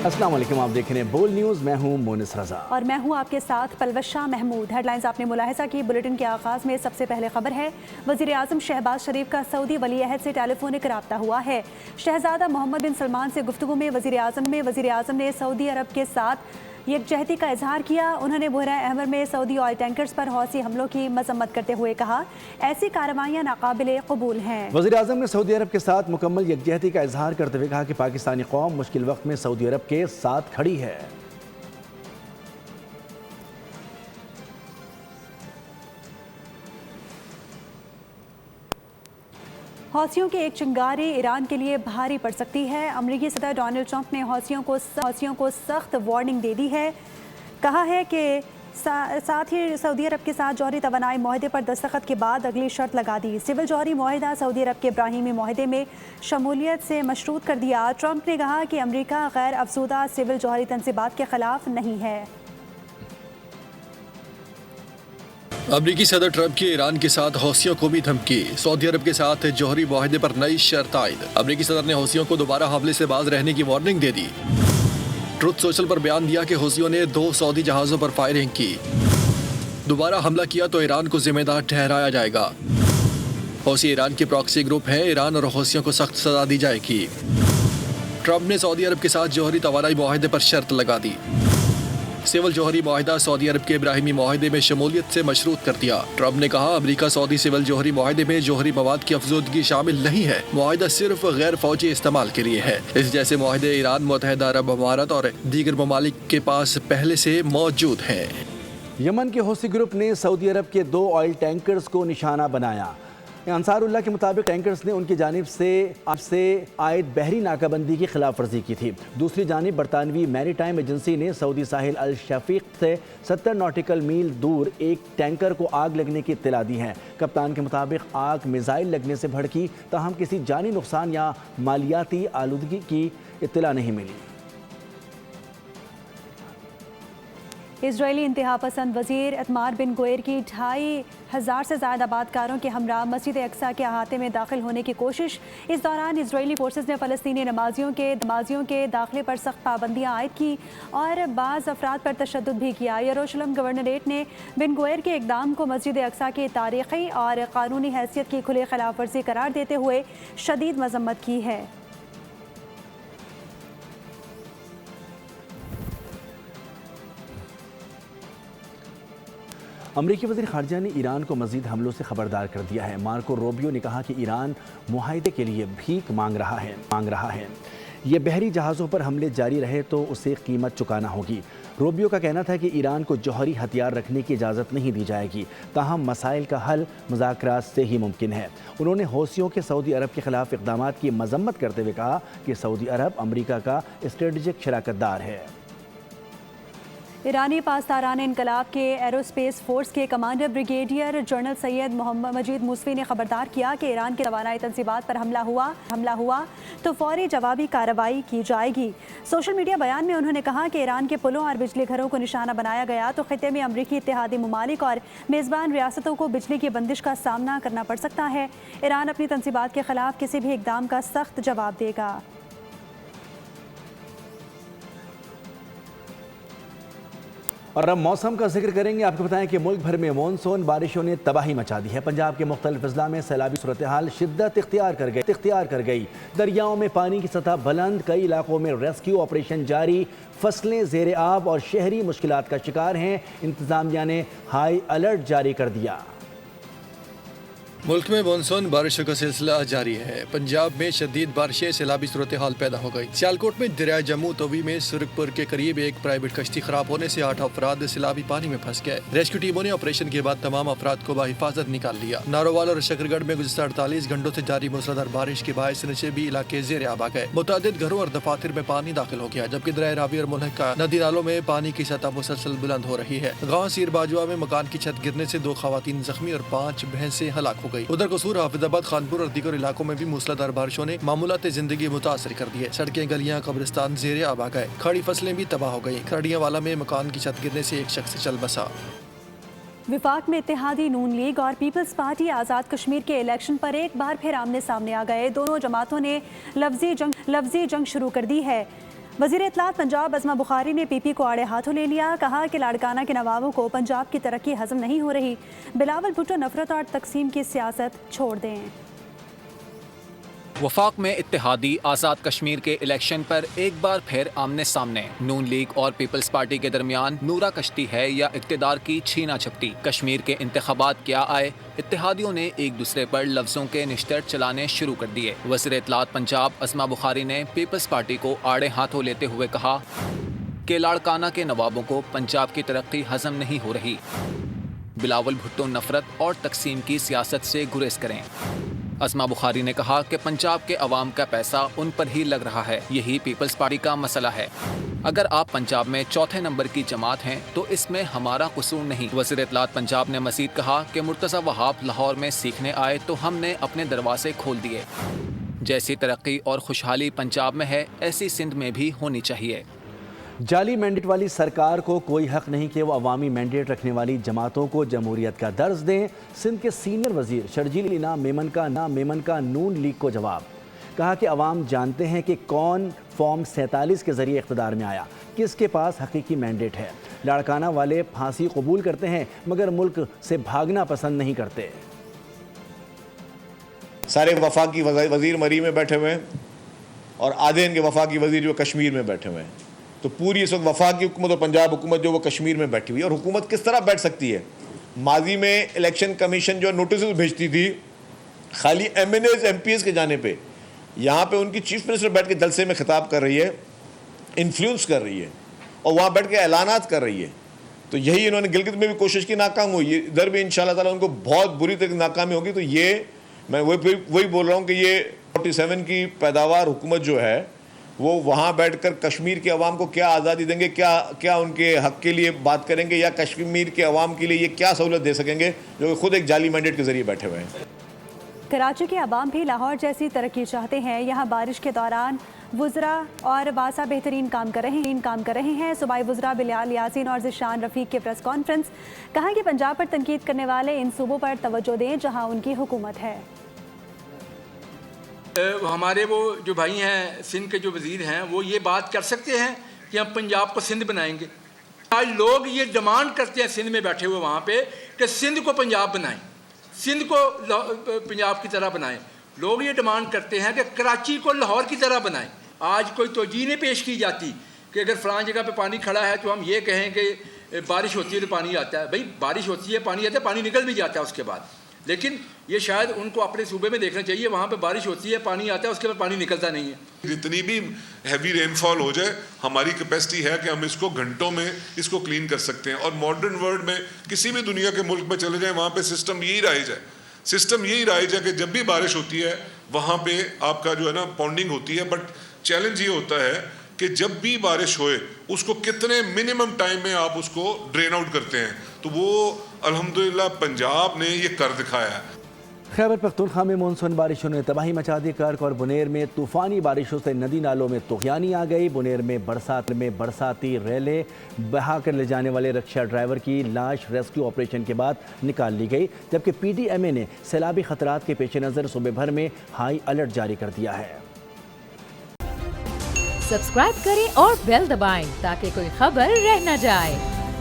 अस्सलाम वालेकुम, आप देख रहे हैं बोल न्यूज़। मैं हूं मोनिस रजा और मैं हूं आपके साथ पलवशा महमूद। हेडलाइंस आपने मुलाहिजा की। बुलेटिन के आगाज़ में सबसे पहले खबर है, वज़ीर आज़म शहबाज शरीफ का सऊदी वली अहद से टेलीफोनिक राब्ता हुआ है। शहजादा मोहम्मद बिन सलमान से गुफ्तगू में वज़ीर आज़म ने सऊदी अरब के साथ यकजहती का इजहार किया। उन्होंने बुहरा अहमर में सऊदी ऑयल टैंकर्स पर हौसी हमलों की मजम्मत करते हुए कहा, ऐसी कार्रवाइयाँ नाकाबिले कबूल हैं। वज़ीर आज़म ने सऊदी अरब के साथ मुकम्मल यकजहती का इजहार करते हुए कहा कि पाकिस्तानी कौम मुश्किल वक्त में सऊदी अरब के साथ खड़ी है। हौसियों की एक चिंगारी ईरान के लिए भारी पड़ सकती है। अमेरिकी सदर डोनाल्ड ट्रंप ने हौसियों को सख्त वार्निंग दे दी है। कहा है कि साथ ही सऊदी अरब के साथ जौहरी तवानाई मुआहदे पर दस्तखत के बाद अगली शर्त लगा दी। सिविल जौहरी मुआहदा सऊदी अरब के इब्राहिमी मुआहदे में शमूलियत से मशरूत कर दिया। ट्रंप ने कहा कि अमेरिका गैर अफजूदा सिविल जौहरी तनसीबात के खिलाफ नहीं है। अमरीकी सदर ट्रंप की ईरान के साथ हौसियों को भी धमकी। सऊदी अरब के साथ जौहरी मुआहदे पर नई शर्त आयद। अमरीकी सदर ने हौसियों को दोबारा हमले से बाज रहने की वार्निंग दे दी। ट्रुथ सोशल पर बयान दिया कि हौसियों ने 2 सऊदी जहाज़ों पर फायरिंग की। दोबारा हमला किया तो ईरान को जिम्मेदार ठहराया जाएगा। हौसी ईरान के प्रॉक्सी ग्रुप हैं, ईरान और हौसियों को सख्त सजा दी जाएगी। ट्रंप ने सऊदी अरब के साथ जौहरी तवानाई मुआहदे पर शर्त लगा दी। सिविल जौहरी मुआहदा सऊदी अरब के इब्राहिमी मुआहदे में शमूलियत से मशरूत कर दिया। ट्रंप ने कहा, अमेरिका सऊदी सिविल जौहरी मुआहदे में जौहरी मवाद की अफजूदगी शामिल नहीं है। मुआहदा सिर्फ गैर फौजी इस्तेमाल के लिए है। इस जैसे मुआहदे ईरान, मुत्तहिदा अरब अमारात और दीगर ममालिक के पास पहले से मौजूद हैं। यमन के हौसी ग्रुप ने सऊदी अरब के 2 ऑयल टैंकर्स को निशाना बनाया। अंसारुल्लाह के मुताबिक टैंकर्स ने उनकी जानिब से आयद बहरी नाकाबंदी की खिलाफ वर्जी की थी। दूसरी जानिब बरतानवी मैरीटाइम एजेंसी ने सऊदी साहिल अल शफीक से 70 नॉटिकल मील दूर एक टैंकर को आग लगने की इत्तला दी है। कप्तान के मुताबिक आग मिसाइल लगने से भड़की, ताहम किसी जानी नुकसान या मालियाती आलूदगी की इत्तला नहीं मिली। इजरायली इंतहा पसंद वज़ीर इतमार बिन गुवेर की 2500 से ज़्यादा आबादकारों के हमरा मस्जिद अक्सा के अहाते में दाखिल होने की कोशिश। इस दौरान इजरायली फोर्सेस ने फ़लस्तीनी नमाजियों के दाखिले पर सख्त पाबंदियाँ आयद की और बाज़ अफराद पर तशद्दुद भी किया। यरूशलेम गवर्नरेट ने बिन गुवेर के इक़दाम को मस्जिद अक्सा की तारीख़ी और क़ानूनी हैसियत की खुली खिलाफ वर्जी करार देते हुए शदीद मज़म्मत की है। अमरीकी वज़ीर ख़ारजा ने ईरान को मज़ीद हमलों से खबरदार कर दिया है। मार्को रूबियो ने कहा कि ईरान मुआहदे के लिए भीख मांग रहा है। ये बहरी जहाज़ों पर हमले जारी रहे तो उसे कीमत चुकाना होगी। रूबियो का कहना था कि ईरान को जौहरी हथियार रखने की इजाज़त नहीं दी जाएगी, ताहम मसाइल का हल मुज़ाकरात से ही मुमकिन है। उन्होंने हौसियों के सऊदी अरब के ख़िलाफ़ इक़दाम की मज़म्मत करते हुए कहा कि सऊदी अरब अमरीका का स्ट्रेटजिक शराकतदार है। ईरानी पासदारान इनकलाब के एरोस्पेस फोर्स के commander brigadier general Seyed Mohammad Majid Mousavi ने खबरदार किया कि ईरान के तवानाई तनसीबात पर हमला हुआ तो फौरी जवाबी कार्रवाई की जाएगी। सोशल मीडिया बयान में उन्होंने कहा कि ईरान के पुलों और बिजली घरों को निशाना बनाया गया तो खित्ते में अमरीकी इत्तेहादी ममालिक और मेज़बान रियासतों को बिजली की बंदिश का सामना करना पड़ सकता है। ईरान अपनी तनसीबात के खिलाफ किसी भी इक़दाम का सख्त जवाब देगा। और अब मौसम का जिक्र करेंगे। आपको बताएं कि मुल्क भर में मानसून बारिशों ने तबाही मचा दी है। पंजाब के मुख्तलिफ अजला में सैलाबी सूरत हाल शिद्दत इख्तियार कर गई। दरियाओं में पानी की सतह बुलंद, कई इलाकों में रेस्क्यू ऑपरेशन जारी, फसलें ज़ेर आब और शहरी मुश्किलात का शिकार हैं। इंतजामिया ने हाई अलर्ट जारी कर दिया। मुल्क में मानसून बारिशों का सिलसिला जारी है। पंजाब में शदीद बारिशें, सैलाबी सूरत हाल पैदा हो गई। सियालकोट में दरिया जम्मू तवी में सुरखपुर के करीब एक प्राइवेट कश्ती खराब होने से 8 अफराद सैलाबी पानी में फंस गए। रेस्क्यू टीमों ने ऑपरेशन के बाद तमाम अफराद को बाहिफाजत निकाल लिया। नारोवाल और शकरगढ़ में गुज़श्ता 48 घंटों से जारी मूसलाधार बारिश के बायस नशेबी इलाके ज़ेर आब आ गए। मुतादिद घरों और दफातर में पानी दाखिल हो गया, जबकि दरिया रावी और मुल्हका नदी नालों में पानी की सतह मुसलसल बुलंद हो रही है। गाँव सीर बाजुआ में मकान की छत गिरने से 2 खवातीन जख्मी और 5 भैंसें हलाक हो गई। उधर कसूर, हाफिजाबाद, खानपुर और दीगर इलाकों में भी मूसलाधार बारिशों ने मामूलात जिंदगी मुतासर कर दिए। सड़कें, गलियां, कब्रिस्तान ज़ेर आब आ गए। खड़ी फसलें भी तबाह हो गई। खरड़ियावाला में मकान की छत गिरने से एक शख्स चल बसा। विफाक में इत्तेहादी नून लीग और पीपल्स पार्टी आज़ाद कश्मीर के इलेक्शन पर एक बार फिर आमने सामने आ गए। दोनों जमातों ने लफ्जी जंग शुरू कर दी है। وزیر اطلاعات پنجاب اسما بخاری نے پی پی کو آڑے ہاتھوں لے لیا. کہا کہ لاڑکانہ کے نوابوں کو پنجاب کی ترقی ہضم نہیں ہو رہی. بلاول بھٹو نفرت اور تقسیم کی سیاست چھوڑ دیں. وفاق میں اتحادی آزاد کشمیر کے الیکشن پر ایک بار پھر آمنے سامنے. نون لیگ اور پیپلز پارٹی کے درمیان نورا کشتی ہے یا اقتدار کی چھینا جھپٹی. کشمیر کے انتخابات کیا آئے، اتحادیوں نے ایک دوسرے پر لفظوں کے نشتر چلانے شروع کر دیے. وزیر اطلاعات پنجاب اسما بخاری نے پیپلز پارٹی کو آڑے ہاتھوں لیتے ہوئے کہا کہ لاڑکانہ کے نوابوں کو پنجاب کی ترقی ہضم نہیں ہو رہی. بلاول بھٹو نفرت اور تقسیم کی سیاست سے گریز کریں. اسما بخاری نے کہا کہ پنجاب کے عوام کا پیسہ ان پر ہی لگ رہا ہے، یہی پیپلز پارٹی کا مسئلہ ہے. اگر آپ پنجاب میں چوتھے نمبر کی جماعت ہیں تو اس میں ہمارا قصور نہیں. وزیر اطلاعات پنجاب نے مزید کہا کہ مرتضی وہاب لاہور میں سیکھنے آئے تو ہم نے اپنے دروازے کھول دیے. جیسی ترقی اور خوشحالی پنجاب میں ہے ایسی سندھ میں بھی ہونی چاہیے. جعلی مینڈیٹ والی سرکار کو کوئی حق نہیں کہ وہ عوامی مینڈیٹ رکھنے والی جماعتوں کو جمہوریت کا درس دیں. سندھ کے سینئر وزیر شرجیل انعام میمن کا نون لیگ کو جواب. کہا کہ عوام جانتے ہیں کہ کون فارم 47 کے ذریعے اقتدار میں آیا، کس کے پاس حقیقی مینڈیٹ ہے. لاڑکانہ والے پھانسی قبول کرتے ہیں مگر ملک سے بھاگنا پسند نہیں کرتے. سارے وفاقی وزیر مری میں بیٹھے ہوئے ہیں اور آدھے ان کے وفاقی وزیر جو کشمیر میں بیٹھے ہوئے ہیں. تو پوری اس وقت وفاقی حکومت اور پنجاب حکومت جو وہ کشمیر میں بیٹھی ہوئی ہے. اور حکومت کس طرح بیٹھ سکتی ہے؟ ماضی میں الیکشن کمیشن جو نوٹسز بھیجتی تھی خالی MNAs MPAs کے جانے پہ، یہاں پہ ان کی چیف منسٹر بیٹھ کے جلسے میں خطاب کر رہی ہے، انفلوئنس کر رہی ہے اور وہاں بیٹھ کے اعلانات کر رہی ہے. تو یہی انہوں نے گلگت میں بھی کوشش کی، ناکام ہوئی. ادھر بھی انشاءاللہ تعالیٰ ان کو بہت بری طرح ناکامی ہوگی. تو یہ میں وہی بول رہا ہوں کہ یہ 47 کی پیداوار حکومت جو ہے وہ وہاں بیٹھ کر کشمیر کے عوام کو کیا آزادی دیں گے، کیا ان کے حق کے لیے بات کریں گے، یا کشمیر کے عوام کے لیے یہ کیا سہولت دے سکیں گے جو کہ خود ایک جعلی مینڈیٹ کے ذریعے بیٹھے ہوئے ہیں. کراچی کے عوام بھی لاہور جیسی ترقی چاہتے ہیں. یہاں بارش کے دوران وزراء اور واسا بہترین کام کر رہے ہیں. صوبائی وزراء بلیال یاسین اور ذیشان رفیق کے پریس کانفرنس. کہا کہ پنجاب پر تنقید کرنے والے ان صوبوں پر توجہ دیں جہاں ان کی حکومت ہے. ہمارے وہ جو بھائی ہیں سندھ کے جو وزیر ہیں وہ یہ بات کر سکتے ہیں کہ ہم پنجاب کو سندھ بنائیں گے. آج لوگ یہ ڈیمانڈ کرتے ہیں سندھ میں بیٹھے ہوئے وہاں پہ کہ سندھ کو پنجاب بنائیں، سندھ کو پنجاب کی طرح بنائیں. لوگ یہ ڈیمانڈ کرتے ہیں کہ کراچی کو لاہور کی طرح بنائیں. آج کوئی توجہ نہیں پیش کی جاتی کہ اگر فلاں جگہ پہ پانی کھڑا ہے تو ہم یہ کہیں کہ بارش ہوتی ہے تو پانی آتا ہے. بھائی بارش ہوتی ہے، پانی آتا ہے، پانی نکل بھی جاتا ہے اس کے بعد. لیکن یہ شاید ان کو اپنے صوبے میں دیکھنا چاہیے، وہاں پہ بارش ہوتی ہے، پانی آتا ہے، اس کے بعد پانی نکلتا نہیں ہے. جتنی بھی ہیوی رین فال ہو جائے ہماری کیپیسٹی ہے کہ ہم اس کو گھنٹوں میں اس کو کلین کر سکتے ہیں. اور ماڈرن ورلڈ میں کسی بھی دنیا کے ملک میں چلے جائیں وہاں پہ سسٹم یہی رائج ہے کہ جب بھی بارش ہوتی ہے وہاں پہ آپ کا جو ہے نا پونڈنگ ہوتی ہے. بٹ چیلنج یہ ہوتا ہے کہ جب بھی بارش ہوئے اس کو کتنے منیمم ٹائم میں آپ اس کو ڈرین آؤٹ کرتے ہیں. تو وہ الحمدللہ پنجاب نے یہ کر دکھایا ہے. خیبر پختونخوا میں مونسون بارشوں نے تباہی مچا دی. کرک اور بنیر میں طوفانی بارشوں سے ندی نالوں میں طغیانی آ گئی. بنیر میں برساتی ریلیں بہا کر لے جانے والے رکشہ ڈرائیور کی لاش ریسکیو آپریشن کے بعد نکال لی گئی. جبکہ پی ڈی ایم اے نے سیلابی خطرات کے پیش نظر صوبے بھر میں ہائی الرٹ جاری کر دیا ہے. سبسکرائب کریں اور بیل دبائیں تاکہ کوئی خبر رہ نہ جائے.